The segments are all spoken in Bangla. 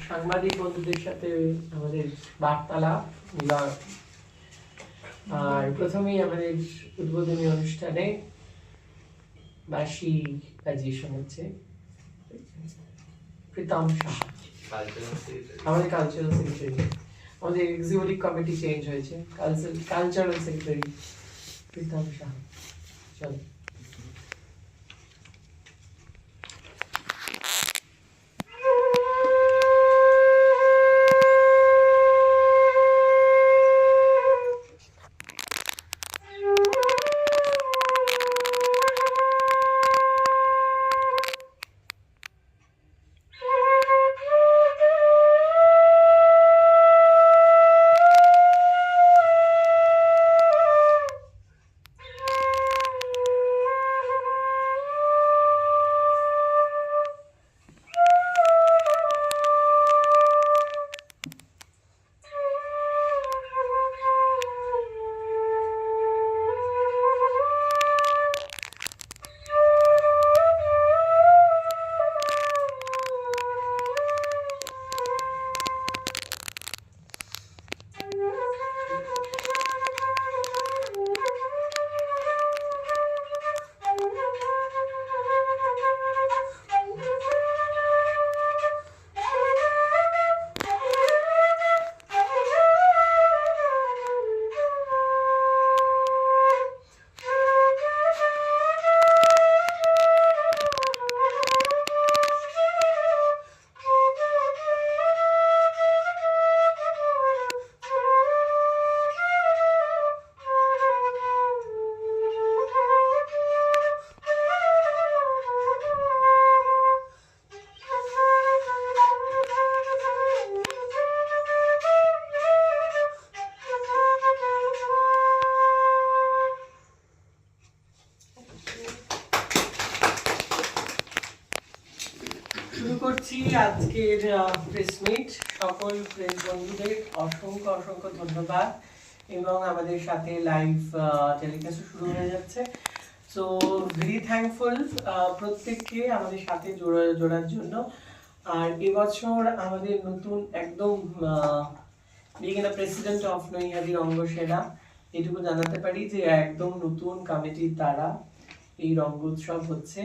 সাংবাদিক বন্ধুদের সাথে আমাদের বার্তালাপ আর প্রথমেই আমাদের উদ্বোধনী অনুষ্ঠানে বাঁশি বাজিয়ে শোনাচ্ছে প্রীতম সাহা, আমাদের কালচারাল সেক্রেটারি। আমাদের এক্সিকিউটিভ কমিটি চেঞ্জ হয়েছে, কালচারাল সেক্রেটারি প্রীতম সাহা। চলো। আজকের প্রেস মিট। সকল প্রেস বন্ধুদের অসংখ্য অসংখ্য ধন্যবাদ এবং আমাদের সাথে লাইভ টেলিকাস্ট শুরু হয়ে যাচ্ছে। সো ভেরি থ্যাঙ্কফুল প্রত্যেককে আমাদের সাথে জোড়ার জন্য। আর এবছর আমাদের নতুন একদম being a president of Naihati রঙ্গ সেনা, এটুকু জানাতে পারি যে একদম নতুন কমিটির দ্বারা এই রঙ্গোৎসব হচ্ছে।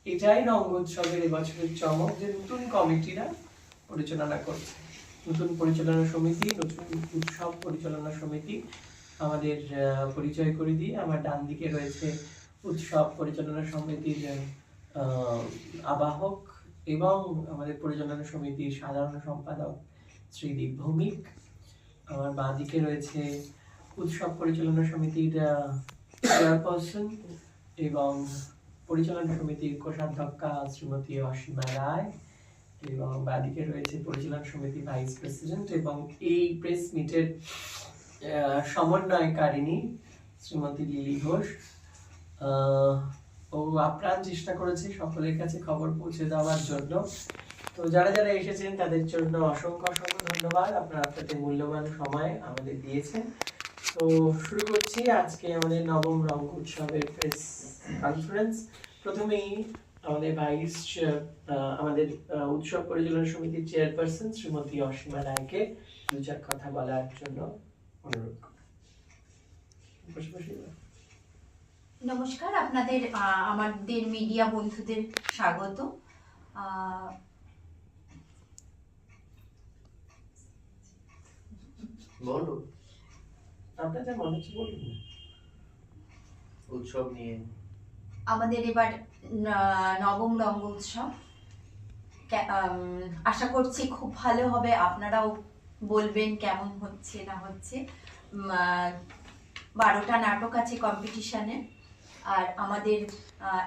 এটাই রঙ্গোৎসবের এবছরের চমক যে নতুন কমিটিরা পরিচালনা করছে, নতুন পরিচালনা সমিতি, নতুন উৎসব পরিচালনা সমিতি। আমাদের পরিচয় করে দিয়ে আমার ডান দিকে রয়েছে উৎসব পরিচালনা সমিতির আবাহক এবং আমাদের পরিচালনা সমিতির সাধারণ সম্পাদক শ্রীদীপ ভৌমিক। আমার বাঁ দিকে রয়েছে উৎসব পরিচালনা সমিতির চেয়ারপারসন এবং পরিচালনা সমিতির কোষাধ্যক্ষা শ্রীমতী অসীমা রায়, এবং বাদিকে রয়েছে পরিচালনা সমিতি ভাইস প্রেসিডেন্ট এবং এই প্রেস মিটের সমন্বয়কারিণী শ্রীমতী লিলি ঘোষ। ও আপ্রাণ চেষ্টা করেছে সকলের কাছে খবর পৌঁছে দেওয়ার জন্য। তো যারা যারা এসেছেন তাদের জন্য অসংখ্য অসংখ্য ধন্যবাদ, আপনারা আপনাদের মূল্যবান সময় আমাদের দিয়েছেন। তো শুরু করছি আজকে আমাদের নবম রঙ্গ উৎসবের প্রেস কনফারেন্স। প্রথমেই আমাদের আমাদের উৎসব পরিচালনা সমিতির চেয়ারপারসন শ্রীমতী অসীমা রায়কে দু চার কথা বলার জন্য অনুরোধ। নমস্কার, আপনাদের আমাদের মিডিয়া বন্ধুদের স্বাগত। বলো আপনাদের মনে হচ্ছে বলুন উৎসব নিয়ে। আমাদের এবার নবম রঙ্গ উৎসব, আশা করছি খুব ভালো হবে। আপনারাও বলবেন কেমন হচ্ছে না হচ্ছে। 12টা নাটক আছে কম্পিটিশনে, আর আমাদের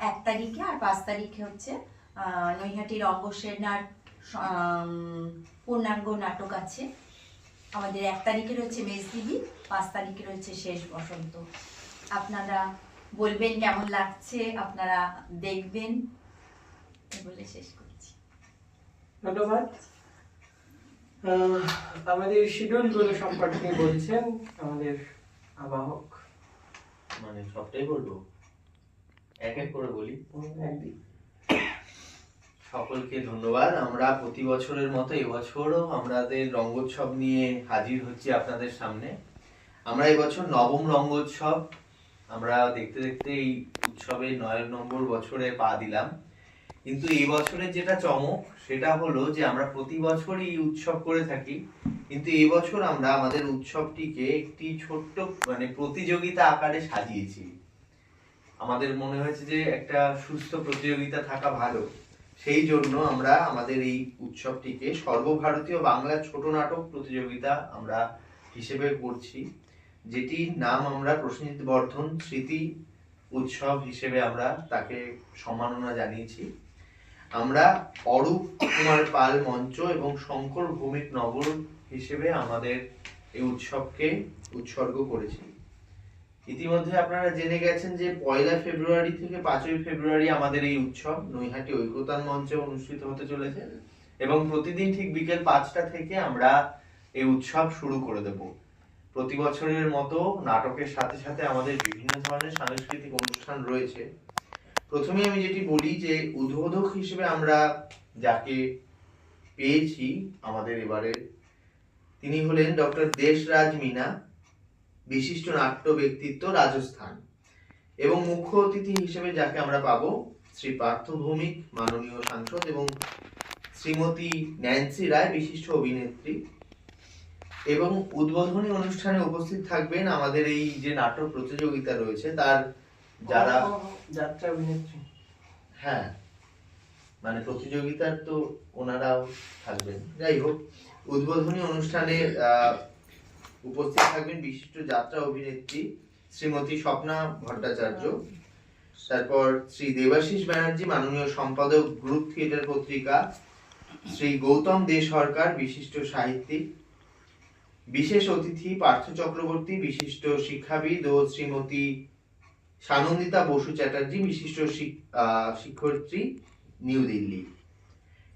1 তারিখে আর 5 তারিখে হচ্ছে নৈহাটি রঙ্গ সেনার পূর্ণাঙ্গ নাটক আছে। আমাদের 1 তারিখে রয়েছে মেজদিদি, 5 তারিখে রয়েছে শেষ বসন্ত। আপনারা বলবেন কেমন লাগছে, আপনারা দেখবেন বলে শেষ করছি। ধন্যবাদ। আমাদের শিডিউল গুলো সম্পর্কে বলছেন আমাদের আবাহক। মানে সবটাই বলবো, এক এক করে বলি। একদিন সকলকে ধন্যবাদ। আমরা প্রতি বছরের মতো এবছরও আমাদের রঙ্গোৎসব নিয়ে হাজির হচ্ছি আপনাদের সামনে। আমরা এবছর নবম রঙ্গোৎসব, আমরা দেখতে দেখতে এই উৎসবে 9 নম্বর বছরে পা দিলাম। কিন্তু এই বছরের যেটা চমক সেটা হলো যে আমরা প্রতি বছরই এই উৎসব করে থাকি, কিন্তু এই বছর আমরা আমাদের উৎসবটিকে একটি ছোট্ট প্রতিযোগিতা আকারে সাজিয়েছি। আমাদের মনে হয়েছে যে একটা সুস্থ প্রতিযোগিতা থাকা ভালো, সেই জন্য আমরা আমাদের এই উৎসবটিকে সর্বভারতীয় বাংলা ছোট নাটক প্রতিযোগিতা আমরা হিসেবে করছি, যেটির নাম আমরা প্রসেনজিৎ বর্ধন স্মৃতি উৎসব হিসেবে আমরা তাকে সম্মাননা জানিয়েছি। আমরা অরূপ কুমার পাল মঞ্চ এবং শঙ্কর ভৌমিক নগর হিসেবে আমাদের এই উৎসবকে উৎসর্গ করেছি। ইতিমধ্যে আপনারা জেনে গেছেন যে 1 ফেব্রুয়ারি থেকে 5 ফেব্রুয়ারি আমাদের এই উৎসব নৈহাটি ঐকতান মঞ্চে অনুষ্ঠিত হতে চলেছে এবং প্রতিদিন ঠিক বিকেল 5টা থেকে আমরা এই উৎসব শুরু করে দেব। প্রতি বছরের মতো নাটকের সাথে সাথে আমাদের বিভিন্ন ধরনের সাংস্কৃতিক অনুষ্ঠান রয়েছে। প্রথমে আমি যেটি বলি যে উদ্বোধক হিসেবে আমরা যাকে পেয়েছি আমাদের এবারে, তিনি হলেন ডক্টর দেশরাজ মিনা, বিশিষ্ট নাট্য ব্যক্তিত্ব, রাজস্থান। এবং মুখ্য অতিথি হিসেবে যাকে আমরা পাবো শ্রী পার্থ ভৌমিক, মাননীয় সাংসদ, এবং শ্রীমতী ন্যান্সি রায়, বিশিষ্ট অভিনেত্রী। এবং উদ্বোধনী অনুষ্ঠানে উপস্থিত থাকবেন আমাদের এই যে নাটক প্রতিযোগিতা রয়েছে তার যারা যাত্রা অভিনেত্রী, হ্যাঁ প্রতিযোগিতার তো ওনারাও থাকবেন। যাই হোক, উদ্বোধনী অনুষ্ঠানে উপস্থিত থাকবেন বিশিষ্ট যাত্রা অভিনেত্রী শ্রীমতী স্বপ্না ভট্টাচার্য, তারপর শ্রী দেবাশিস ব্যানার্জি, মাননীয় সম্পাদক, গ্রুপ থিয়েটার পত্রিকা, শ্রী গৌতম দে সরকার, বিশিষ্ট সাহিত্যিক, বিশেষ অতিথি পার্থ চক্রবর্তী, বিশিষ্ট শিক্ষাবিদ, ও শ্রীমতী সানন্দিতা বসু চ্যাটার্জি, বিশিষ্ট শিক্ষার্থী, নিউ দিল্লি।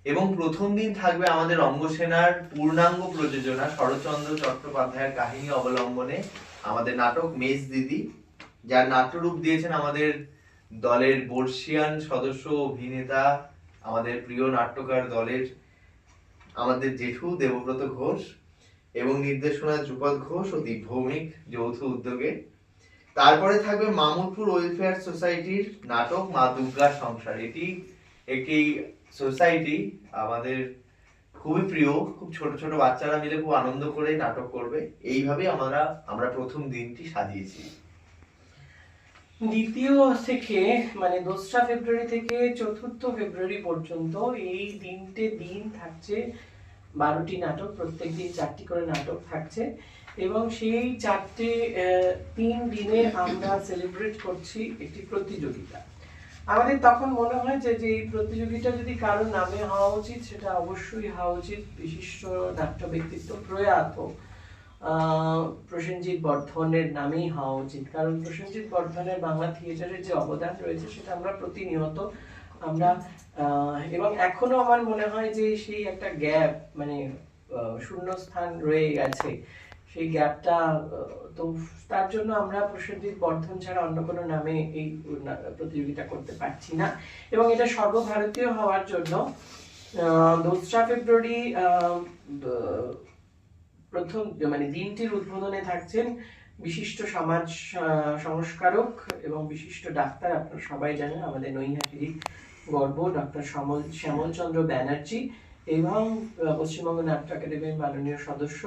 এবং প্রথম দিন থাকবে আমাদের রঙ্গসেনার পূর্ণাঙ্গ প্রযোজনা শরৎচন্দ্র চট্টোপাধ্যায়ের কাহিনী অবলম্বনে আমাদের নাটক মেজ দিদি, যার নাট্যরূপ দিয়েছেন আমাদের দলের বর্ষিয়ান সদস্য, অভিনেতা, আমাদের প্রিয় নাট্যকার দলের আমাদের জেঠু দেবব্রত ঘোষ, এবং নির্দেশনা ধ্রুপদ ঘোষ ও দীপ ভৌমিক যৌথ উদ্যোগে। তারপরে থাকবে মামুদপুর ওয়েলফেয়ার সোসাইটির নাটক মা দুর্গার সংসার। এটি একটি সোসাইটি আমাদের খুবই প্রিয়, খুব ছোট ছোট বাচ্চারা মিলে খুব আনন্দ করে নাটক করবে। এইভাবে আমরা প্রথম দিনটি সাজিয়েছি। দ্বিতীয় থেকে 2রা ফেব্রুয়ারি থেকে 4 ফেব্রুয়ারি পর্যন্ত এই দিন থাকছে 12টি নাটক, প্রত্যেকদিন 4টি করে নাটক থাকছে এবং সেই 3 দিনে আমরা সেলিব্রেট করছি একটি প্রতিযোগিতা। আমাদের তখন মনে হয় যে এই প্রতিযোগিতা যদি কারোর নামে হওয়া উচিত, সেটা অবশ্যই হওয়া উচিত বিশিষ্ট নাট্য ব্যক্তিত্ব প্রয়াত প্রসেনজিৎ বর্ধনের নামেই হওয়া উচিত। কারণ প্রসেনজিৎ বর্ধনের বাংলা থিয়েটারের যে অবদান রয়েছে সেটা আমরা প্রতিনিয়ত এবং এখনো আমার মনে হয় যে সেই একটা গ্যাপ, শূন্যস্থান রয়ে গেছে। সেই গ্যাপটা তো তার জন্য আমরা প্রসেনজিৎ বর্ধন ছাড়া অন্য কোনো নামে এই প্রতিযোগিতা করতে পারছি না। এবং এটা সর্বভারতীয় হওয়ার জন্য 2রা ফেব্রুয়ারি প্রথম দিনটির উদ্বোধনে থাকছেন বিশিষ্ট সমাজ সংস্কারক এবং বিশিষ্ট ডাক্তার, আপনারা সবাই জানেন আমাদের নৈহাটির গর্ব, ডক্টর শ্যামল চন্দ্র ব্যানার্জি, এবং পশ্চিমবঙ্গ নাট্য একাডেমির মাননীয় সদস্য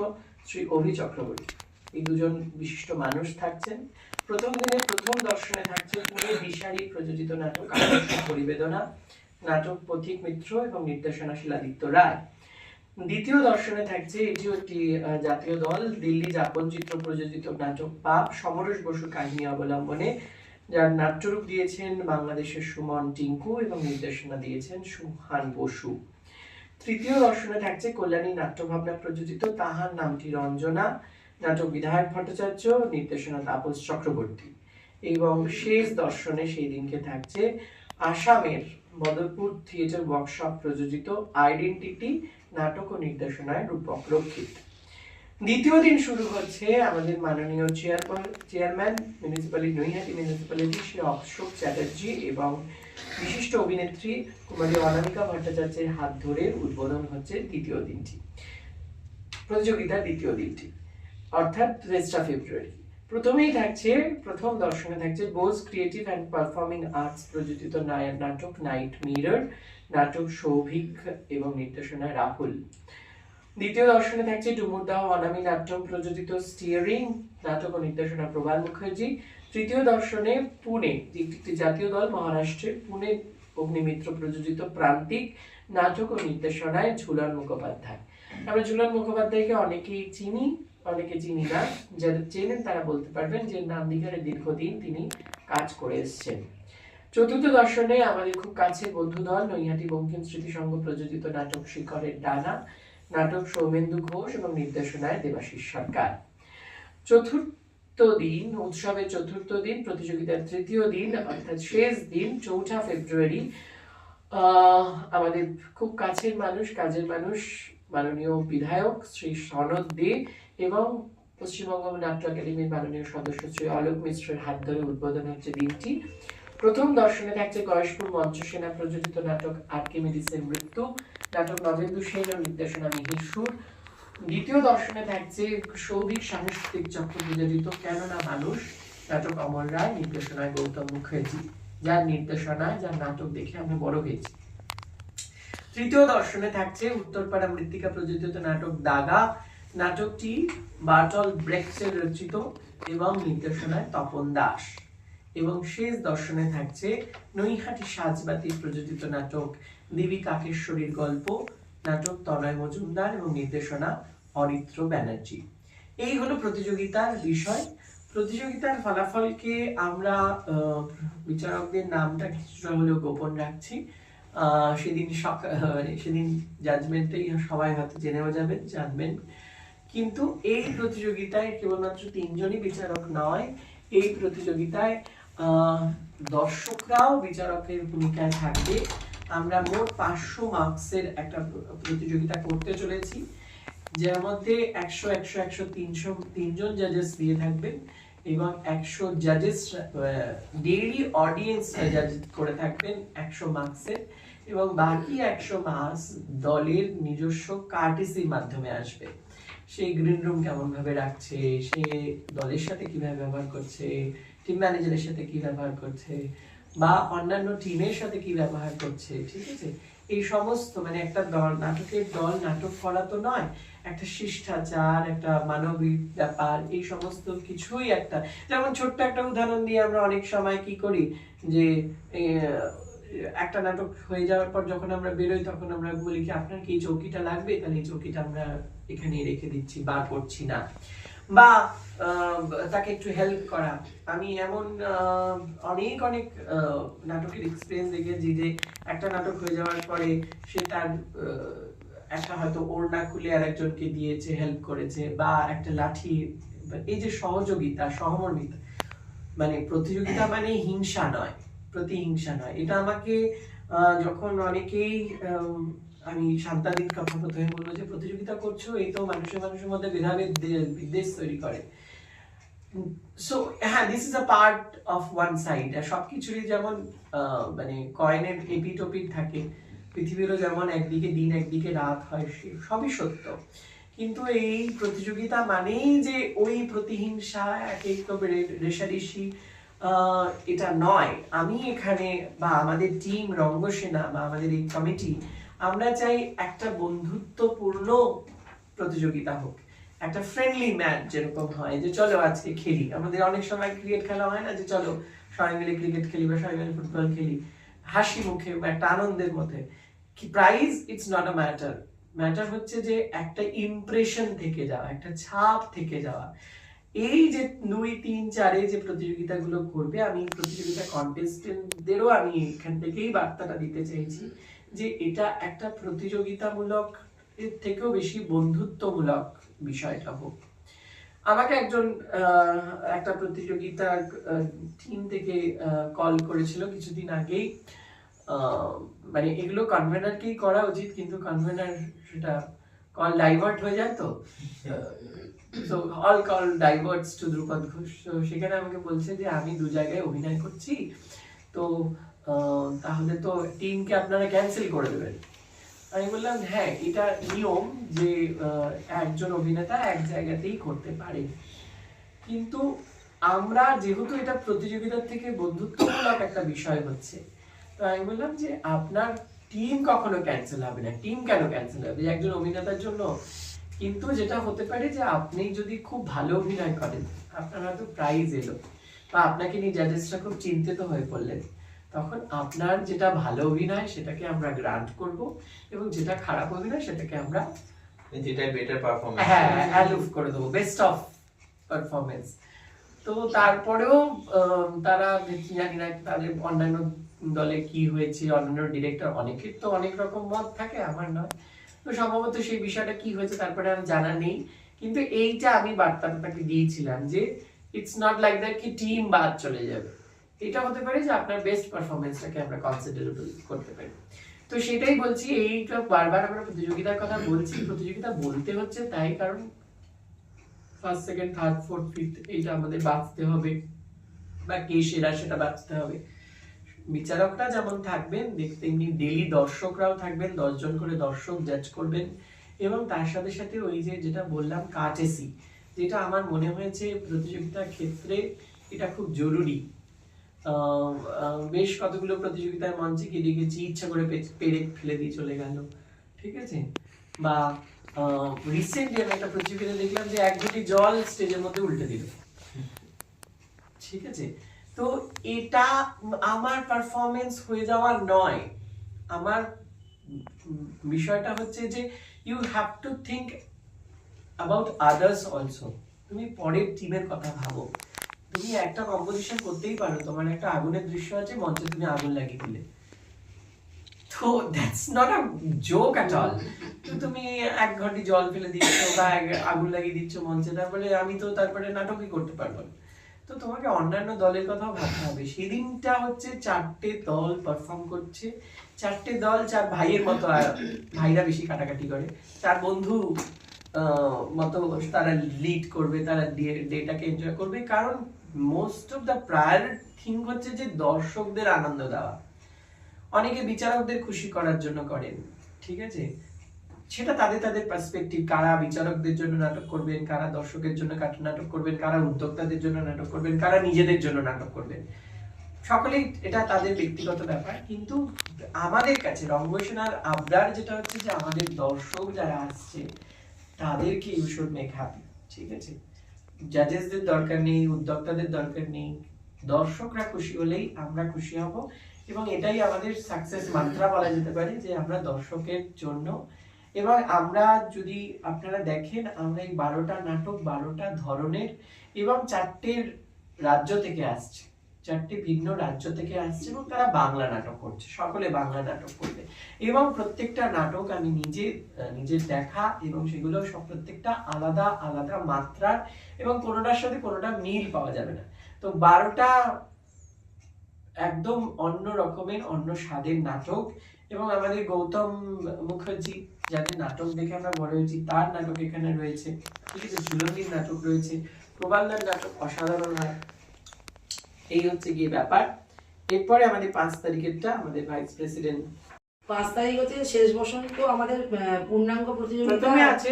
শ্রী অভি চক্রবর্তী। এই দুজন বিশিষ্ট মানুষ থাকছেন। প্রথম দিনে প্রথম দর্শনে থাকছে পুনে বিশারি প্রযোজিত নাটক আকর্ষণ পরিবেদনা, নাটক পথিক মিত্র এবং নির্দেশনা শিলাদিত্য রায়। দ্বিতীয় দর্শনে থাকছে, এটিও একটি জাতীয় দল, দিল্লি যাপনচিত্র প্রযোজিত নাটক পাপ, সমরেশ বসু কাহিনী অবলম্বনে, যার নাট্যরূপ দিয়েছেন বাংলাদেশের সুমন টিঙ্কু এবং নির্দেশনা দিয়েছেন সুহান বসু। তৃতীয় দর্শনে থাকছে কল্যাণী নাট্যভাবনা প্রযোজিত তাহার নামটি রঞ্জনা, নাটক বিধায়ক ভট্টাচার্য, নির্দেশনা তাপস চক্রবর্তী। এবং শেষ দর্শনে সেই দিনকে থাকছে আসামের বদরপুর থিয়েটার ওয়ার্কশপ প্রযোজিত আইডেন্টিটি, নাটক ও নির্দেশনায় রূপক রক্ষিত। দ্বিতীয় দিন শুরু হচ্ছে আমাদের মাননীয় chairman municipality Naihati municipality Shri Ashok Chatterjee এবং বিশিষ্ট অভিনেত্রী কুমারী অনামিকা ভট্টাচার্যের হাত ধরে উদ্বোধন হচ্ছে দ্বিতীয় দিনটি, প্রতিযোগিতার দ্বিতীয় দিনটি, অর্থাৎ 3 ফেব্রুয়ারি। প্রথম দর্শনে থাকছে Bose creative and performing arts প্রযোজিত নাটক নাইট মিরর, নাটক সৌভিক এবং নির্দেশনায় রাহুল। দ্বিতীয় দর্শনে থাকছে ডুমুরদাহ অনামী নাট্যম প্রযোজিত স্টিয়ারিং, নাটক ও নির্দেশনা প্রবাল মুখার্জি। তৃতীয় দর্শনে পুনে, একটি জাতীয় দল মহারাষ্ট্রের পুনে অগ্নিমিত্র প্রযোজিত প্রান্তিক, নাটক ও নির্দেশনায় ঝুলন মুখোপাধ্যায়। আমরা ঝুলন মুখোপাধ্যায়কে অনেকেই চিনি, অনেকে চিনি না। যারা চেনেন তারা বলতে পারবেন যে নান্দিঘাটে দীর্ঘদিন তিনি কাজ করে এসেছেন। চতুর্থ দর্শনে আমাদের খুব কাছের বন্ধু দল নৈহাটি বঙ্কিম স্মৃতি সংঘ প্রযোজিত নাটক শিখরের ডানা, নাটক সৌমেন্দু ঘোষ এবং নির্দেশনায় দেবাশিস সরকার। চতুর্থ দিন, উৎসবের চতুর্থ দিন, প্রতিযোগিতার তৃতীয় দিন অর্থাৎ শেষ দিন 4 ফেব্রুয়ারি, আমাদের খুব কাছের মানুষ, কাজের মানুষ, মাননীয় বিধায়ক শ্রী সনদ দে এবং পশ্চিমবঙ্গ নাট্য একাডেমির মাননীয় সদস্য শ্রী অলোক মিশ্রের হাত ধরে উদ্বোধন হচ্ছে দিনটি। প্রথম দর্শনে থাকছে গয়েশপুর মঞ্চসেনা প্রযোজিত নাটক আর্কিমিডিসের মৃত্যু, নাটক নবেন্দু সেন ও নির্দেশনা মিহির সুর। দ্বিতীয় দর্শনে থাকছে সৌভিক সাংস্কৃতিক চক্র প্রযোজিত কেননা মানুষ, নাটক অমর রায়, নির্দেশনায় গৌতম মুখার্জি, যার নির্দেশনায়, যার নাটক দেখে আমরা বড় হয়েছি। তৃতীয় দর্শনে থাকছে উত্তরপাড়া মৃত্তিকা প্রযোজিত নাটক দাগা, নাটকটি বার্টল ব্রেক্সের রচিত এবং নির্দেশনায় তপন দাস। এবং শেষ দর্শনে থাকছে নৈহাটি সাজবাতি প্রযোজিত নাটক দেবী কাকেশ্বরীর গল্প, নাটক তনয় মজুমদার এবং নির্দেশনা অরিত্র ব্যানার্জি। এই হলো প্রতিযোগিতার বিষয়। প্রতিযোগিতার ফলাফলকে আমরা বিচারকদের নামটা কিছুটা হলেও গোপন রাখছি। সেদিন জাজমেন্টেই সবাই হয়তো জেনেও জানবেন। কিন্তু এই প্রতিযোগিতায় কেবলমাত্র 3 জনই বিচারক নয়, এই প্রতিযোগিতায় দর্শকরাও বিচারকের ভূমিকায় থাকবে। আমরা মোট 500 মার্কসের একটা প্রতিযোগিতা করতে চলেছি, যার মধ্যে 100, 100, 100, 300 3জন জাজেস দিয়ে থাকবেন এবং 100 জাজেস ডেইলি অডিয়েন্স জাজ করে থাকবেন 100 মার্কসের, এবং বাকি 100 মার্কস দলের নিজস্ব কার্টিসির মাধ্যমে আসবে। সেই গ্রিন রুম কেমন ভাবে রাখছে, সে দলের সাথে কিভাবে ব্যবহার করছে, টিম ম্যানেজারের সাথে কি ব্যবহার করছে, বা অন্যান্য টিমের সাথে কি ব্যবহার করছে, ঠিক আছে? এই সমস্ত, মানে একটা নাটকের দল নাটক করা তো নয়, একটা শিষ্টাচার, একটা মানবিক ব্যাপার, এই সমস্ত কিছুই একটা, যেমন ছোট্ট একটা উদাহরণ দিয়ে আমরা অনেক সময় কি করি যে একটা নাটক হয়ে যাওয়ার পর যখন আমরা বেরোই তখন আমরা বলি কি আপনার কি এই চৌকিটা লাগবে, তাহলে এই চৌকিটা আমরা এখানে রেখে দিচ্ছি, বার করছি না, বা তাকে একটু হেল্প করা। আমি এমন অনেক নাটকের এক্সপিরিয়েন্স দেখেছি যে একটা নাটক হয়ে যাওয়ার পরে সে তার একটা হয়তো ওড়না খুলে আরেকজনকে দিয়েছে, হেল্প করেছে, বা একটা লাঠি, এই যে সহযোগিতা, সহমর্মিতা, মানে প্রতিযোগিতা মানে হিংসা নয়, প্রতিহিংসা নয়। এটা আমাকে যখন অনেকেই, আমি শান্তাদির কথা প্রথমে বলবো যে প্রতিযোগিতা করছো, এই তো মানুষের মধ্যে ভেদাভেদ বিদ্বেষ তৈরি করে। সো হ্যাঁ, this is a part of one side. সবকিছুরই যেমন মানে কয়েনের এপিঠ ওপিঠ থাকে, পৃথিবীরও যেমন একদিকে দিন একদিকে রাত হয়, সবই সত্য। কিন্তু এই প্রতিযোগিতা মানেই যে ওই প্রতিহিংসা, এক রেষারেষি, এটা নয়। আমি এখানে বা আমাদের টিম রঙ্গসেনা বা আমাদের এই কমিটি, আমরা চাই একটা বন্ধুত্বপূর্ণ প্রতিযোগিতা হোক, একটা ফ্রেন্ডলি ম্যাচ যেরকম হয়, যে চলো আজকে খেলি। আমাদের অনেক সময় ক্রিকেট খেলা হয় না, যে চলো সবাই মিলে ক্রিকেট খেলি বা সবাই মিলে ফুটবল খেলি, হাসি মুখে বা একটা আনন্দের মধ্যে। Prize it's not a matter, matter হচ্ছে যে একটা ইমপ্রেশন থেকে যাওয়া, একটা ছাপ থেকে যাওয়া। এই যে 2, 3, 4 যে প্রতিযোগিতাগুলো করবে, আমি প্রতিযোগিতা কন্টেস্টেন্টদেরও আমি এখান থেকেই বার্তাটা দিতে চাইছি যে এটা একটা প্রতিযোগিতামূলক এর থেকেও বেশি বন্ধুত্বমূলক বিষয়টা হোক। আমাকে একজন একটা প্রতিযোগিতার টিম থেকে কল করেছিল কিছুদিন আগেই, মানে এগুলো কনভেনারকেই করা উচিত, কিন্তু কনভেনার সেটা কল ডাইভার্ট হয়ে যায় তো, so all call diverts to Dhrupad Ghosh. তো সেখানে আমাকে বলছে যে আমি 2 জায়গায় অভিনয় করছি, তো তাহলে তো টিমকে আপনারা ক্যান্সেল করে দেবেন। আমি বললাম হ্যাঁ, এটা নিয়ম যে একজন অভিনেতা এক জায়গাতেই করতে পারে, কিন্তু আমরা যেহেতু এটা প্রতিযোগিতার থেকে বন্ধুত্বমূলক একটা বিষয় হচ্ছে, তো আমি বললাম যে আপনার টিম কখনো ক্যান্সেল হবে না। টিম কেন ক্যান্সেল হবে একজন অভিনেতার জন্য? কিন্তু যেটা হতে পারে যে আপনি যদি খুব ভালো অভিনয় করেন, আপনার হয়তো প্রাইজ এলো বা আপনাকে নিয়ে জাজেসরা খুব চিন্তিত হয়ে পড়লেন, তখন আপনার যেটা ভালো অভিনয় সেটাকে আমরা গ্রান্ট করব, এবং যেটা খারাপ অভিনয় সেটাকে আমরা যেটা বেটার পারফরম্যান্স হ্যাঁ অ্যালুভ করে দেবো, বেস্ট অফ পারফরমেন্স। তো তারপরেও তারা জানি না তাদের অন্যান্য দলে কি হয়েছে, অন্যান্য ডিরেক্টর অনেকের তো অনেক রকম মত থাকে, আমার নয়, তো সম্ভবত সেই বিষয়টা কি হয়েছে তারপরে আমার জানা নেই। কিন্তু এইটা আমি বার্তাটা তাকে দিয়েছিলাম যে ইটস নট লাইক দ্যাট কি টিম বাদ চলে যাবে, এটা হতে পারে যে আপনার বেস্ট পারফরমেন্সটাকে আমরা কনসিডারেবল করতে পারি। তো সেটাই বলছি, এইটা বারবার আমরা প্রতিযোগিতার কথা বলছি, প্রতিযোগিতা বলতে হচ্ছে তাই কারণ first second third fourth fifth এইটা আমাদের বাঁচতে হবে, বা কে সেরা সেটা বাঁচতে হবে। বিচারকরা যেমন থাকবেন, দেখতে এমনি ডেইলি দর্শকরাও থাকবেন, 10 জন করে দর্শক জাজ করবেন, এবং তার সাথে সাথে ওই যে যেটা বললাম কার্টেসি, যেটা আমার মনে হয়েছে প্রতিযোগিতার ক্ষেত্রে এটা খুব জরুরি। বেশ কতগুলো প্রতিযোগিতার মঞ্চে গিয়ে দেখেছি ইচ্ছা করে পেরে ফেলে দিয়ে চলে গেল, ঠিক আছে, বা রিসেন্টলি আমি একটা প্রতিযোগিতা দেখলাম যে 1 ঘটি জল স্টেজের মধ্যে উল্টে দিল, ঠিক আছে। তো এটা আমার পারফরমেন্স হয়ে যাওয়ার নয়, আমার বিষয়টা হচ্ছে যে you have to think about others also. তুমি পরের টিমের কথা ভাবো। তুমি একটা কম্পোজিশন করতেই পারো, তোমার একটা আগুনের দৃশ্য আছে, মঞ্চে তুমি আগুন লাগিয়ে দিলে, তো that's not a joke at all. তো তুমি 1 ঘটি জল ফেলে দিচ্ছ বা আগুন লাগিয়ে দিচ্ছ মঞ্চে, তারপরে আমি তো তারপরে নাটকই করতে পারবো না। তো তোমাকে অন্যান্য দলের কথাও ভাবতে হবে। সেদিনটা হচ্ছে 4টে দল পারফর্ম করছে, 4টে দল 4 ভাইয়ের মতো, ভাইরা বেশি কাটাকাটি করে, 4 বন্ধু মতো তারা লিড করবে, তারা ডেটাকে এনজয় করবে, কারণ most of the prior thing হচ্ছে যে দর্শকদের আনন্দ দেওয়া। অনেকে বিচারকদের খুশি করার জন্য করেন, ঠিক আছে, সেটা তাদের তাদের পার্সপেক্টিভ, কারা বিচারকদের জন্য নাটক করবেন, কারা দর্শকের জন্য নাটক করবেন, কারা উদ্যোক্তাদের জন্য নাটক করবেন, কারা নিজেদের জন্য নাটক করবেন, সকলেই এটা তাদের ব্যক্তিগত ব্যাপার। কিন্তু আমাদের কাছে রঙ্গসেনার আবদার যেটা হচ্ছে যে আমাদের দর্শক যারা আসছে তাদেরকে ইউ শুড মেক হ্যাপি, ঠিক আছে, জাজেসদের দরকার নেই, উদ্যোক্তাদের দরকার নেই, দর্শকরা খুশি হলেই আমরা খুশি হব। এবং এটাই আমাদের সাকসেস মাত্রা বলা যেতে পারে, যে আমরা দর্শকের জন্য। এবং আমরা যদি আপনারা দেখেন, আমরা এই 12টা নাটক 12টা ধরনের এবং 4টে রাজ্য থেকে আসছে, 4টে ভিন্ন রাজ্য থেকে আসছে, এবং তারা বাংলা নাটক করছে, সকলে বাংলা নাটক করবে। এবং প্রত্যেকটা নাটক আমি নিজের দেখা, এবং সেগুলো সব প্রত্যেকটা আলাদা আলাদা মাত্রার, এবং কোনোটার সাথে কোনোটা মিল পাওয়া যাবে না। তো 12টা একদম অন্য রকমের, অন্য স্বাদের নাটক। এবং আমাদের গৌতম মুখার্জি, যাদের নাটক দেখে আমরা বড় হয়েছি, তার নাটক এখানে রয়েছে, ঠিক আছে, ঝুলন্দির নাটক রয়েছে, প্রবালদার নাটক অসাধারণ হয়। এই হচ্ছে গিয়ে ব্যাপার। এরপরে আমাদের 5 তারিখেরটা, আমাদের ভাইস প্রেসিডেন্ট 5 তারিখ হচ্ছে শেষ বসন্ত, আমাদের পূর্ণাঙ্গ প্রতিযোগিতা। প্রথমে আছে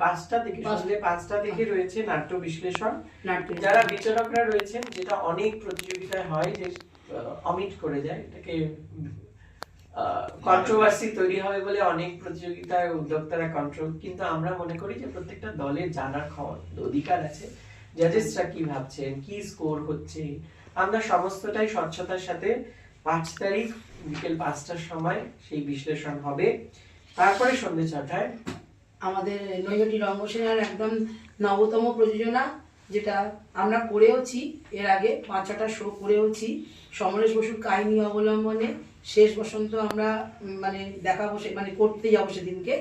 5টা থেকে, সন্ধ্যে 5টা থেকে রয়েছে নাট্য বিশ্লেষণ। নাট্য যারা বিচারকরা রয়েছেন, যেটা অনেক প্রতিযোগিতায় হয় যে অমিট করে যায়, এটাকে কন্ট্রোভার্সি তৈরি হবে বলে অনেক প্রতিযোগিতায় উদ্যোক্তারা কন্ট্রোল, কিন্তু আমরা মনে করি যে প্রত্যেকটা দলের জানার অধিকার আছে, জাজেসরা কি ভাবছেন, কি স্কোর হচ্ছে, আমরা সমস্তটাই স্বচ্ছতার সাথে 5 তারিখ বিকেল 5টার সময় সেই বিশ্লেষণ হবে। তারপরে সন্ধ্যে 6টায় আমাদের নৈহাটি রঙ্গসেনার একদম নবতম প্রযোজনা, যেটা আমরা করেওছি এর আগে 5-6টা শো করেওছি, সমরেশ বসুর কাহিনী অবলম্বনে শেষ বসন্ত আমরা মানে দেখাবো, মানে করতে যাবো সেদিনকে।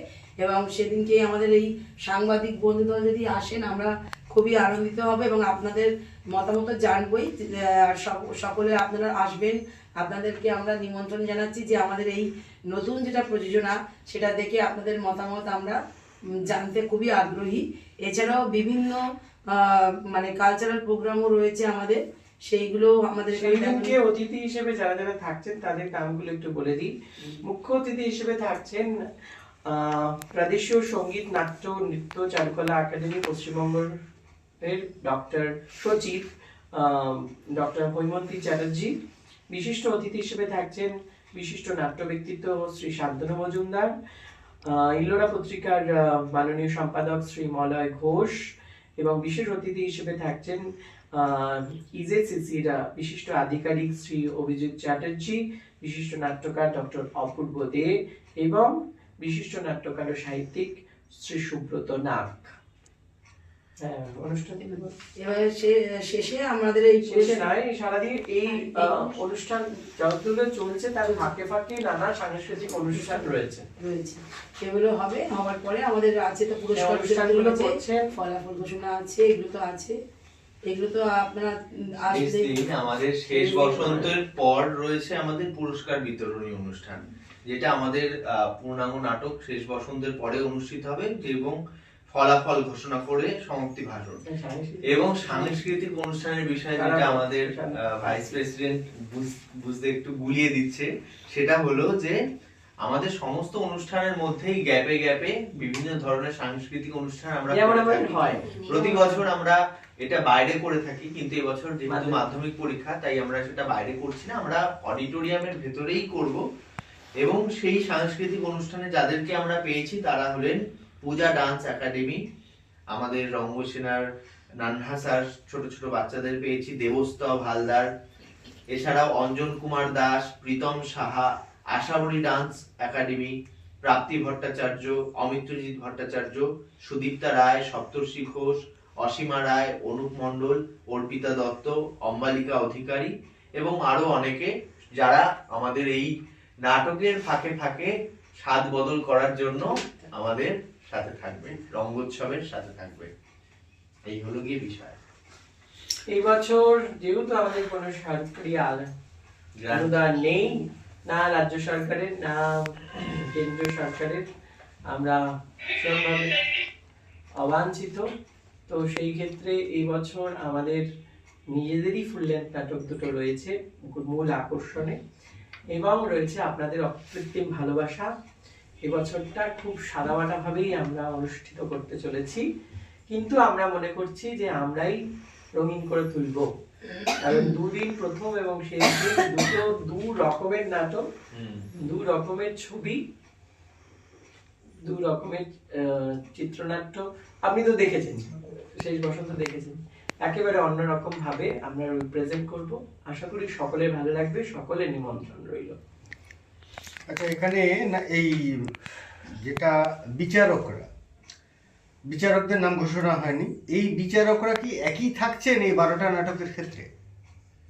এবং সেদিনকে আমাদের এই সাংবাদিক বন্ধুদল যদি আসেন, আমরা খুবই আনন্দিত হব এবং আপনাদের মতামত জানবই। আর সকলে আপনারা আসবেন, আপনাদেরকে আমরা নিমন্ত্রণ জানাচ্ছি যে আমাদের এই নতুন যেটা প্রযোজনা, সেটা দেখে আপনাদের মতামত আমরা জানতে খুবই আগ্রহী। এছাড়াও বিভিন্ন মানে কালচারাল প্রোগ্রামও রয়েছে আমাদের, সেইগুলো আমাদের সেই দিনকে অতিথি হিসেবে যারা যারা থাকছেন তাদের নামগুলো একটু বলে দিই। মুখ্য অতিথি হিসেবে থাকছেন প্রাদেশীয় সঙ্গীত নাট্য নৃত্য চারুকলা একাডেমি পশ্চিমবঙ্গের ডক্টর সচিব ডক্টর হৈমন্তী চ্যাটার্জি। বিশিষ্ট অতিথি হিসেবে থাকছেন বিশিষ্ট নাট্য ব্যক্তিত্ব শ্রী শান্তনু মজুমদার, ইল্লোরা পত্রিকার মাননীয় সম্পাদক শ্রী মলয় ঘোষ, এবং বিশেষ অতিথি হিসেবে থাকছেন ইজেসিসির বিশিষ্ট আধিকারিক শ্রী অভিজিৎ চ্যাটার্জি, বিশিষ্ট নাট্যকার ডক্টর অপূর্ব দে এবং বিশিষ্ট নাট্যকার ও সাহিত্যিক শ্রী সুব্রত নাগ। হ্যাঁ, অনুষ্ঠান এবারে শেষে আমাদের এই শেষে নয়, সারাদিন এই অনুষ্ঠান যতদূর চলছে তার ফাঁকে ফাঁকে নানা সাংস্কৃতিক অনুষ্ঠান রয়েছে। সেগুলো হবে, হওয়ার পরে আমাদের আছে তো পুরস্কার অনুষ্ঠানগুলো করছে, ফলাফল ঘোষণা আছে, এগুলো তো আছে। এগুলো তো আপনারা আমাদের শেষ বসন্তের পর রয়েছে আমাদের পুরস্কার বিতরণী অনুষ্ঠান, যেটা আমাদের পূর্ণাঙ্গ নাটক শেষ বসন্তের পরে অনুষ্ঠিত হবে, এবং ফলাফল ঘোষণা করে সমাপ্তি ভাষণ এবং সাংস্কৃতিক অনুষ্ঠানের বিষয়ে যেটা আমাদের ভাইস প্রেসিডেন্ট বুঝতে একটু গুলিয়ে দিচ্ছে, সেটা হলো যে আমাদের সমস্ত অনুষ্ঠানের মধ্যেই গ্যাপে গ্যাপে বিভিন্ন ধরনের সাংস্কৃতিক অনুষ্ঠান আমরা প্রতি বছর আমরা এটা বাইরে করে থাকি, কিন্তু এবছর যেহেতু মাধ্যমিক পরীক্ষা তাই আমরা সেটা বাইরে করছি না, আমরা অডিটোরিয়ামের ভেতরেই করব। এবং সেই সাংস্কৃতিক অনুষ্ঠানে যাদেরকে আমরা পেয়েছি তারা হলেন পূজা ডান্স একাডেমি, আমাদের রঙ্গসেনার নান্হা স্যার ছোট ছোট বাচ্চাদের পেয়েছি, দেবস্তব হালদার, এছাড়াও অঞ্জন কুমার দাস, প্রীতম সাহা, আশাবরী ডান্স একাডেমি, প্রাপ্তি ভট্টাচার্য, অমিত্রজিৎ ভট্টাচার্য, সুদীপ্তা রায়, সপ্তর্ষি ঘোষ, অসীমা রায়, অনুপ মণ্ডল, অর্পিতা দত্ত, অম্বালিকা অধিকারী এবং আরো অনেকে, যারা আমাদের এই নাটকের ফাঁকে ফাঁকে স্বাদ বদল করার জন্য আমাদের সাথে থাকবে, রঙ্গোৎসবের সাথে থাকবে। এই হলো গিয়ে বিষয়। এই বছর যেহেতু আমাদের কোনো সরকারি অনুদান নেই, না রাজ্য সরকারের না কেন্দ্রীয় সরকারের, আমরা ভীষণভাবে অবাঞ্ছিত, তো সেই ক্ষেত্রে এই বছর আমাদের নিজেদেরই ফুল লেন্থ নাটক দুটো রয়েছে মূল আকর্ষণে, এবং রয়েছে আপনাদের অকৃত্রিম ভালোবাসা। এবছরটা খুব সাদামাটা ভাবেই আমরা অনুষ্ঠিত করতে চলেছি, কিন্তু আমরা মনে করছি যে আমরাই রঙিন করে তুলব, কারণ দুদিন প্রথম এবং শেষ দিন দু রকমের নাটক, দু রকমের ছবি, দু রকমের চিত্রনাট্য। আপনি তো দেখেছেন, শেষ বসন্ত দেখেছেন, একেবারে অন্যরকম ভাবে আমরা রিপ্রেজেন্ট করব। আশা করি সকলের ভালো লাগবে, সকলের নিমন্ত্রণ রইল। আচ্ছা, এখানে না এই যেটা বিচারকদের নাম ঘোষণা হয়নি, এই বিচারকরা কি একই থাকছেন এই 12টা নাটকের ক্ষেত্রে?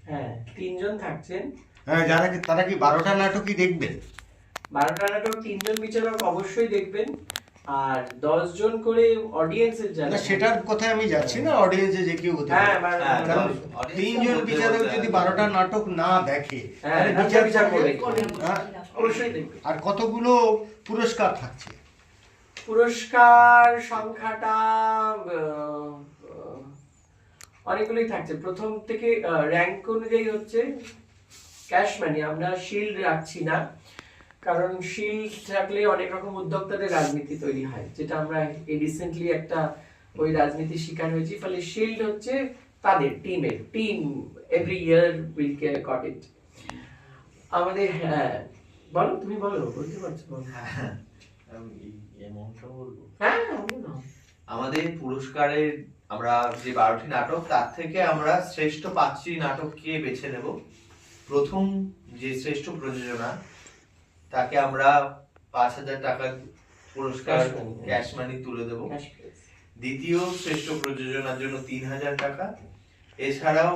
হ্যাঁ, 3 জন থাকছেন। হ্যাঁ, তারা কি 12টা নাটকই দেখবেন? 12টা নাটক 3 জন বিচারক অবশ্যই দেখবেন, আর 10 জন করে অডিয়েন্সের না, সেটার কথাই আমি যাচ্ছি না, অডিয়েন্সে যে কেউ হতে পারে। কারণ 3 জন বিচারক যদি 12টা নাটক না দেখে তাহলে বিচার করবে অবশ্যই দেখবে। আর কতগুলো পুরস্কার থাকছে? পুরস্কার সংখ্যাটা অনেকগুলোই থাকছে। প্রথম থেকে র্যাঙ্ক অনুযায়ী হচ্ছে ক্যাশ মানি, আমরা শিল্ড রাখছি না, কারণ শিল্ড থাকলে অনেক রকম উদ্যোক্তাদের রাজনীতি তৈরি হয়, যেটা আমরা এই রিসেন্টলি একটা ওই রাজনীতির শিকার হয়েছি। ফলে শিল্ড হচ্ছে তাদের team every year will got it. আমাদের হ্যাঁ, বলো, তুমি বলো, বলতে পারছো? আমাদের পুরস্কারের আমরা যে 12টি নাটক, তার থেকে আমরা শ্রেষ্ঠ 5টি নাটককে বেছে নেব। প্রথম যে শ্রেষ্ঠ প্রযোজনা, তাকে আমরা 5,000 টাকা পুরস্কার ক্যাশ মানি তুলে দেব। দ্বিতীয় শ্রেষ্ঠ প্রযোজনার জন্য 3,000 টাকা, এছাড়াও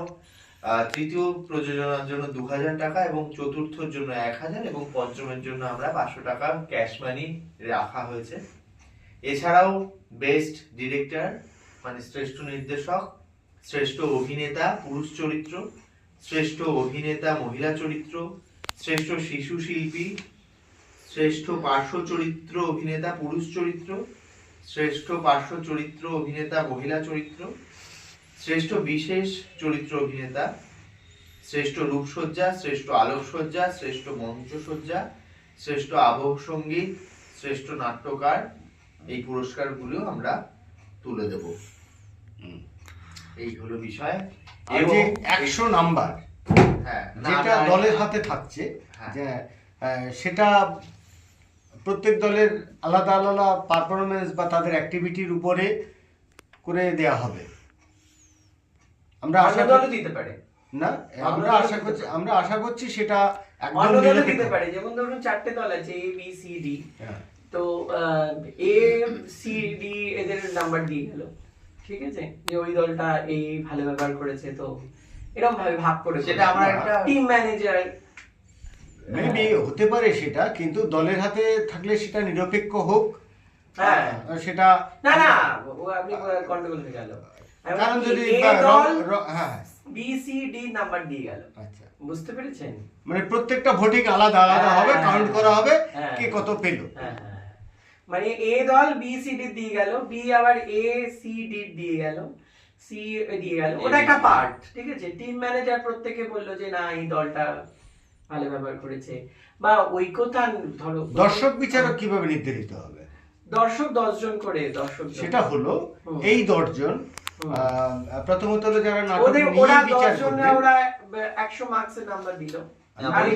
তৃতীয় প্রযোজনার জন্য 2,000 টাকা, এবং চতুর্থর জন্য 1,000, এবং পঞ্চমের জন্য আমরা 500 টাকা ক্যাশ মানি রাখা হয়েছে। এছাড়াও বেস্ট ডিরেক্টর মানে শ্রেষ্ঠ নির্দেশক, শ্রেষ্ঠ অভিনেতা পুরুষ চরিত্র, শ্রেষ্ঠ অভিনেতা মহিলা চরিত্র, শ্রেষ্ঠ শিশু শিল্পী, শ্রেষ্ঠ পার্শ্ব চরিত্র অভিনেতা পুরুষ চরিত্র, শ্রেষ্ঠ পার্শ্ব চরিত্র অভিনেতা মহিলা চরিত্র, শ্রেষ্ঠ বিশেষ চরিত্র অভিনেতা, শ্রেষ্ঠ রূপসজ্জা, শ্রেষ্ঠ আলোকসজ্জা, শ্রেষ্ঠ মঞ্চসজ্জা, শ্রেষ্ঠ আবহ সঙ্গীত, শ্রেষ্ঠ নাট্যকার, এই পুরস্কারগুলো আমরা তুলে দেব। এই হলো বিষয়। এই যে 100 নাম্বার হ্যাঁ, যেটা দলের হাতে থাকছে, হ্যাঁ। যে সেটা প্রত্যেক দলের আলাদা আলাদা পারফরমেন্স বা তাদের অ্যাক্টিভিটির উপরে করে দেয়া হবে। আমরা আশা অন্য দলও দিতে পারে না, আমরা আশা করছি সেটা একদম অন্য দলও নিরপেক্ষ। দিতে পারে। যেমন ধরুন 4টে দল আছে, এ বি সি ডি, হ্যাঁ। তো এ সি ডি এদের নাম্বার দিয়ে গেল, ঠিক আছে, যে ওই দলটা এই ভালো ব্যবহার করেছে, তো এরকম ভাবে ভাগ করে সেটা আমরা একটা টিম ম্যানেজার মেবি হতে পারে সেটা, কিন্তু দলের হাতে থাকলে সেটা নিরপেক্ষ হোক। হ্যাঁ সেটা না না আপনি গন্ডগোল হয়ে গেল। কারণ যদি হ্যাঁ বি সি ডি নাম্বার দিয়ে গেল, আচ্ছা, বুঝতে পেরেছেন? মানে প্রত্যেকটা ভোটিং আলাদা আলাদা হবে, কাউন্ট করা হবে কে কত পেল। মানে এ দল বি সি ডি দিয়ে গেল, বি আবার এ সি ডি দিয়ে গেল, সি দিয়ে গেল, ওটা একটা পার্ট, ঠিক আছে। টিম ম্যানেজার প্রত্যেকে বললো যে না এই দলটা ভালো ব্যবহার করেছে, বা ঐক্যতা, ধরো দর্শক বিচারক কিভাবে নির্ধারিত হবে? দর্শক 10 জন করে, দর্শক সেটা হলো এই 10 জন, প্রথমত হলো যারা নাটক ওরা নিয়ে 10 বিচার জন করবে, ওরা 100 মার্কসের নাম্বার দিল। আমি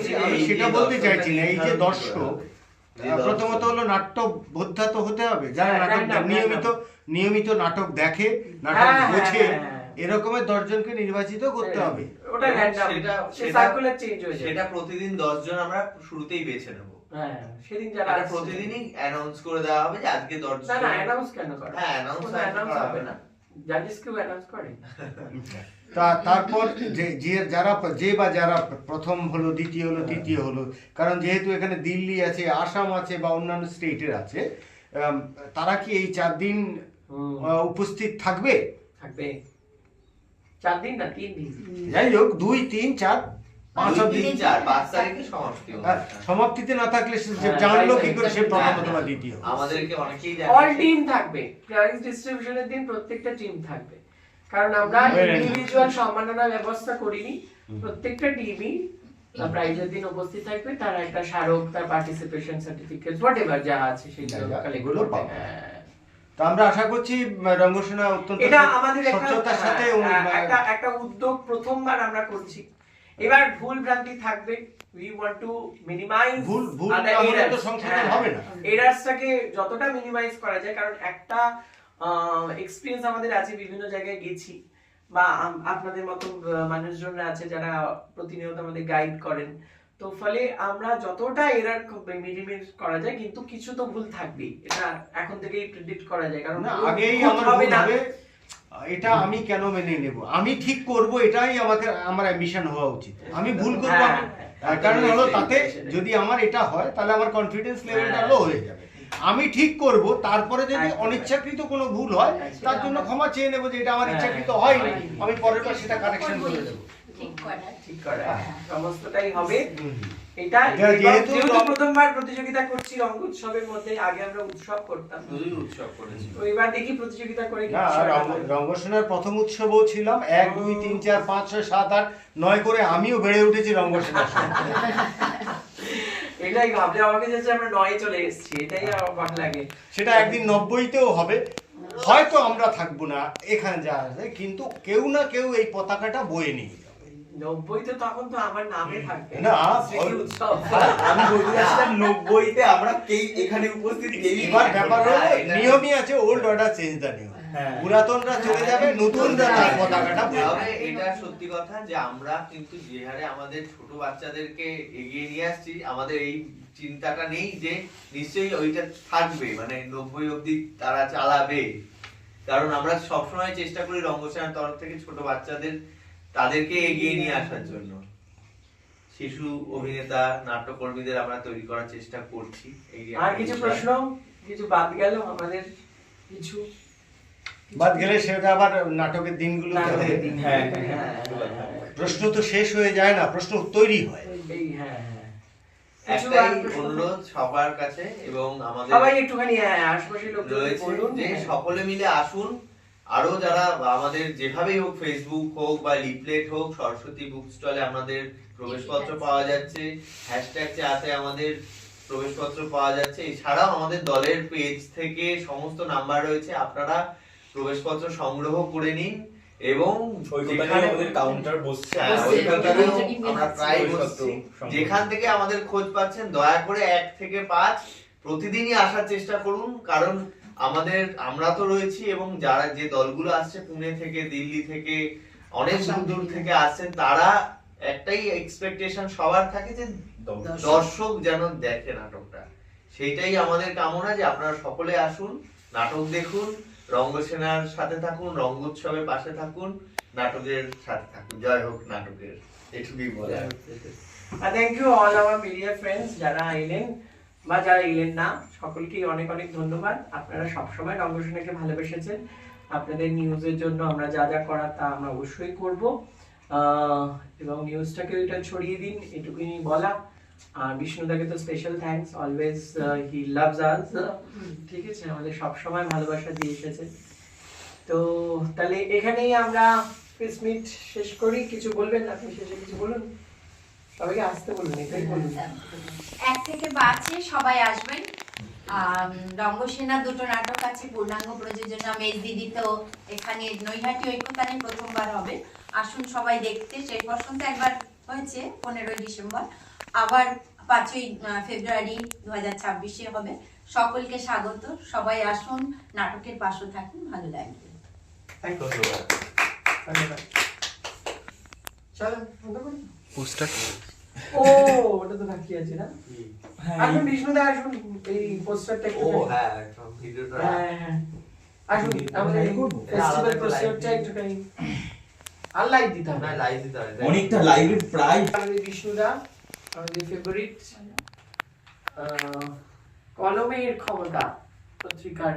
সেটা বলতে চাইছি না। এই যে দর্শক, প্রথমত হলো নাট্য বোদ্ধা তো হতে হবে, যারা নাটক নিয়মিত নাটক দেখে, নাটক বোঝে, এরকমের 10 জনকে নির্বাচিত করতে হবে। ওটা র্যান্ডম, সার্কুলার চেঞ্জ হয়ে যায়। সেটা প্রতিদিন 10 জন আমরা শুরুতেই বেছে নেব। হ্যাঁ, সেদিন যারা এটা প্রতিদিনই অ্যানাউন্স করে দেওয়া হবে যে আজকে 10 না জন। না অ্যানাউন্স কেন করে? হ্যাঁ, অ্যানাউন্স হবে না, জাজেস কেউ অ্যানাউন্স করে। তারপর যারা প্রথম হলো, দ্বিতীয় হলো, তৃতীয় হলো, কারণ যেহেতু এখানে দিল্লি আছে, আসাম আছে বা অন্যান্য স্টেটের আছে, তারা কি এই 4 দিন উপস্থিত থাকবে? থাকবে 4 দিন না 3 দিন, যাই হোক 2, 3, 4, 5 দিন, 5 তারিখে সমাপ্তি হবে। সমাপ্তিতে না থাকলে সে জানলো কি করে সে প্রথম অথবা দ্বিতীয়? আমাদেরকে অনেকেই অল টিম থাকবে, প্রাইজ ডিস্ট্রিবিউশনের দিন প্রত্যেকটা টিম থাকবে, কারণ আমরা ইন্ডিভিজুয়াল সম্মাননা ব্যবস্থা করিনি, প্রত্যেকটা টিমই প্রাইজের দিন উপস্থিত থাকবে, তার একটা স্মারক, তার পার্টিসিপেশন সার্টিফিকেট, হোয়াটএভার যা আছে সেগুলো কালেক্ট করবে। তো আমরা আশা করছি রঙ্গসেনা অত্যন্ত এটা আমাদের স্বচ্ছতার সাথে একটা উদ্যোগ প্রথমবার আমরা করছি। এবার ভুল ভ্রান্তি থাকবে, we want to minimize ভুল না হলে তো সংশোধন হবে না, এরারসটাকে যতটা মিনিমাইজ করা যায়, কারণ একটা এক্সপেরিয়েন্স আমাদের আছে, বিভিন্ন জায়গায় গেছি, বা আপনাদের মতো মানুষজনরা আছে যারা প্রতিনিয়ত আমাদের গাইড করেন, তো ফলে আমরা যতটা এরার মিনিমাইজ করা যায়, কিন্তু কিছু তো ভুল থাকবেই, এটা এখন থেকেই প্রেডিক্ট করা যায়, কারণ আগেই হবে না। এটা আমি কেন মেনে নেব? আমি ঠিক করব, এটাই আমার অ্যাম্বিশন হওয়া উচিত। আমি ভুল করব, কারণ হলো তাতে যদি আমার এটা হয় তাহলে আমার কনফিডেন্স লেভেলটা লো হয়ে যাবে। আমি ঠিক করব, তারপরে যদি অনিচ্ছাকৃত কোনো ভুল হয় তার জন্য ক্ষমা চেয়ে নেব যে এটা আমার ইচ্ছাকৃত হয়নি, আমি পরের বার সেটা কারেকশন করে দেব। ঠিক করা সমস্তটাই হবে। এটা যেহেতু প্রথমবার প্রতিযোগিতা করছি রঙ্গ উৎসবের মধ্যে, আগে আমরা উৎসব করতাম, উৎসব করেছি, তো এবার দেখি প্রতিযোগিতা করে কি। রঙ্গসেনার প্রথম উৎসবও ছিলাম, 1, 2, 3, 4, 5, 6, 7, 8, 9 করে আমিও বেড়ে উঠেছি রঙ্গসেনার সঙ্গে। এটাই ভাবলে আমাকে যে আমরা 9 চলে এসেছি, এটাই আমার ভালো লাগে। সেটা একদিন 90তেও হবে, হয়তো আমরা থাকবো না এখানে যা আছে, কিন্তু কেউ না কেউ এই পতাকাটা বয়ে নিয়ে যাবে। 90 তো তখন তো আমার নামে থাকবে না, উৎসব। আমি বলতে চাচ্ছিলাম 90তে আমরা কেই এখানে উপস্থিত নেই। এবার ব্যাপার হলো নিয়মই আছে, ওল্ড অর্ডার চেঞ্জ দা নিয়ম, পুরাতনরা চলে যাবে, নতুনরা তার পতাকাটা বয়ে তবে নেবে। এটা সত্যি কথা যে আমরা কিন্তু যে হারে আমাদের ছোট বাচ্চাদেরকে এগিয়ে নিয়ে আসছি, আমাদের এই চিন্তাটা নেই যে নিশ্চয়ই ওইটা থাকবে, মানে 90 অবধি তারা চালাবে, কারণ আমরা সবসময় চেষ্টা করি রঙ্গসেনার তরফ থেকে ছোট বাচ্চাদের তাদেরকে এগিয়ে নিয়ে আসার জন্য। শিশু অভিনেতা নাট্যকর্মীদের আমরা তৈরি করার চেষ্টা করছি। আর কিছু প্রশ্ন, কিছু বাদ গেল আমাদের? কিছু বাদ গেলে সেটা আবার নাটকের দিনগুলো হ্যাঁ, প্রশ্ন তো শেষ হয়ে যায় না, প্রশ্ন তৈরি হয়। একটাই অনুরোধ সবার কাছে এবং আমাদের সবাই একটুখানি আশপাশের লোক রয়েছে বলুন যে সকলে মিলে আসুন। আরো যারা আমাদের যেভাবেই হোক, ফেসবুক হোক বা লিফলেট হোক, সরস্বতী বুক স্টলে আমাদের প্রবেশপত্র পাওয়া যাচ্ছে, হ্যাশট্যাগ চাতে আমাদের প্রবেশপত্র পাওয়া যাচ্ছে। এছাড়াও আমাদের দলের পেজ থেকে সমস্ত নাম্বার রয়েছে, আপনারা প্রবেশপত্র সংগ্রহ করে নিন এবং যেখানে আমাদের কাউন্টার বসছে ওইখানটাতেও আমরা প্রায় বসছি। যেখান থেকে আমাদের খোঁজ পাচ্ছেন দয়া করে 1 থেকে 5 প্রতিদিনই আসার চেষ্টা করুন, কারণ আমরা তো রয়েছি এবং যারা যে দলগুলো আসছে পুনে থেকে, দিল্লি থেকে, অনেক দূর থেকে আসছেন, তারা একটাই এক্সপেকটেশন সবার থাকে যে দর্শক যেন দেখে নাটকটা। সেইটাই আমাদের কামনা যে আপনারা সকলে আসুন, নাটক দেখুন, রঙ্গসেনার সাথে থাকুন, রঙ্গোৎসবের পাশে থাকুন, নাটকের সাথে থাকুন। জয় হোক নাটকের, এটুকুই বলা। Thank you all our media friends, যারা এলেন বা যারা এলেন না, সকলকেই অনেক অনেক ধন্যবাদ। আপনারা সবসময় রঙ্গসেনাকে ভালোবেসেছেন। আপনাদের নিউজের জন্য আমরা যা যা করার তা আমরা অবশ্যই করব, এবং নিউজটাকে এটা ছড়িয়ে দিন, এটুকুই বলা। আর বিষ্ণুদাকে তো special thanks, always he loves us, ঠিক আছে, আমাদের সবসময় ভালোবাসা দিয়ে এসেছে। তো তাহলে এখানেই আমরা প্রেস মিট শেষ করি। কিছু বলবেন আপনি? শেষে কিছু বলুন, সবাইকে আসতে বলুন, এটাই বলুন। 1 থেকে 5-এ সবাই আসবেন। রঙ্গসেনা 2টো নাটক আছে, পূর্ণাঙ্গ প্রযোজনা মেজ দিদি তো এখানে নৈহাটি ঐক্যতানে প্রথমবার হবে। আসুন সবাই দেখতে। শেষ বসন্ত একবার হয়েছে 15ই ডিসেম্বর, আবার 5ই ফেব্রুয়ারি 2026-এ হবে। সকলকে স্বাগত, সবাই আসুন, নাটকের পাশে থাকুন, ভালো লাগবে। ধন্যবাদ। চলো বন্ধ করি। পোস্টার ও ওটা তো বাকি আছে না? আসুন বিষ্ণুদা, আসুন এই পোস্টারটা একটু। হ্যাঁ, ভিডিওটা হ্যাঁ আসুন, আমাদের ফেস্টিভ্যাল পোস্টারটা একটুখানি। আর লাইভ দিতে হবে, না লাইভ দিতে হয়। অনেকটা লাইভে প্রায় আমাদের বিষ্ণুদা, আমাদের ফেভারিট কলমের ক্ষমতা পত্রিকার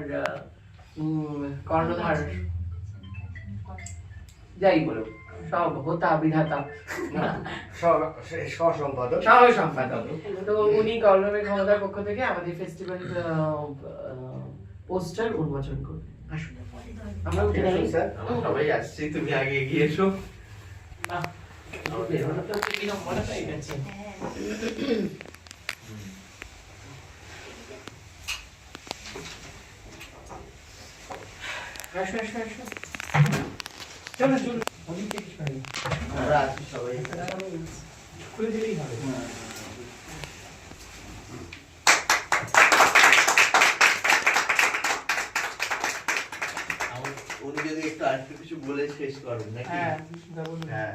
কর্ণধার, যাই বলো, সব হোতা বিধাতা, সহ-সম্পাদক। সহ সম্পাদক। তো উনি কলমের ক্ষমতার পক্ষ থেকে আমাদের ফেস্টিভ্যাল পোস্টার উন্মোচন করবেন। আসুন আমরা উঠে দাঁড়াই। আমরা সবাই আসছি, তুমি আগে এগিয়ে এসো। বাহ, বেরোনো তো কিরকম মনে হয় গেছে। আসো আসো আসো, চলো চলো, ওদিকে কিছু নেই, আমরা আছি সবাই। খুলে দিলেই হবে। উনি যদি একটু আরেকটু কিছু বলে শেষ করেন নাকি? হ্যাঁ বিষ্ণুদা বলুন। হ্যাঁ।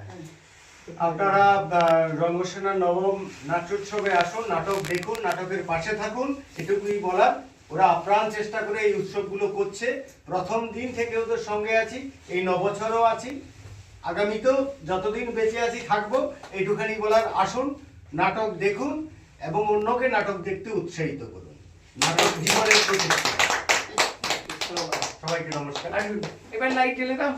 আপনারা রঙ্গসেনার নবম নাট্যোৎসবে আসুন, নাটক দেখুন, নাটকের পাশে থাকুন, এটুকুই বলার। ওরা আপ্রাণ চেষ্টা করে এই উৎসবগুলো করছে। প্রথম দিন থেকে ওদের সঙ্গে আছি, এই নবছরও আছি, আগামীতেও যতদিন বেঁচে আছি থাকবো, এইটুখানি বলার। আসুন, নাটক দেখুন এবং অন্যকে নাটক দেখতে উৎসাহিত করুন। নাটক জীবনের প্রতিষ্ঠা। সবাইকে নমস্কার। আসুন, এবার লাইট জ্বেলে দাও।